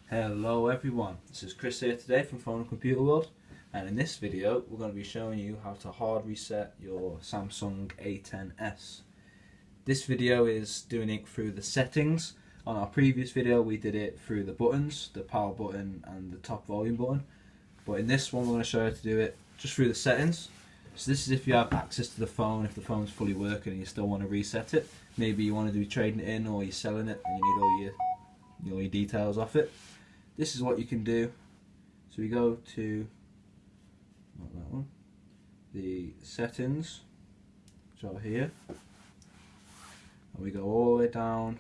Hello everyone, this is Chris here today from Phone and Computer World, and in this video we're going to be showing you how to hard reset your Samsung A10s. This video is doing it through the settings. On our previous video we did it through the buttons, the power button and the top volume button, but in this one we're going to show you how to do it just through the settings. So this is if you have access to the phone, if the phone's fully working and you still want to reset it. Maybe you want to be trading it in or you're selling it and you need all your details off it. This is what you can do. So we go to, not that one, the settings, which are here, and we go all the way down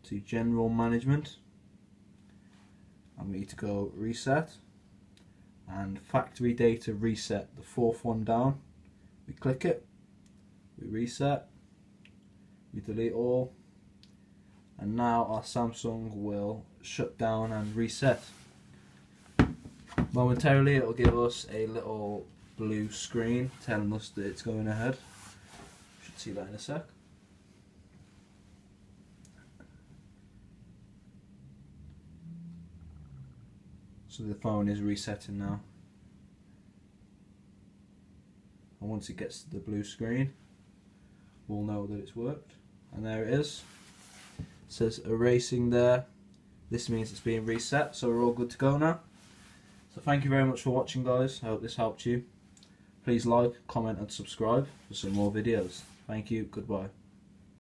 to general management, and we need to go reset and factory data reset, the fourth one down. We click it, we reset, we delete all, and now our Samsung will shut down and reset. Momentarily it will give us a little blue screen telling us that it's going ahead. Should see that in a sec. So the phone is resetting now. And once it gets to the blue screen, we'll know that it's worked. And there it is. It says erasing there. This means it's being reset, so we're all good to go now. So thank you very much for watching, guys. I hope this helped you. Please like, comment and subscribe for some more videos. Thank you, goodbye.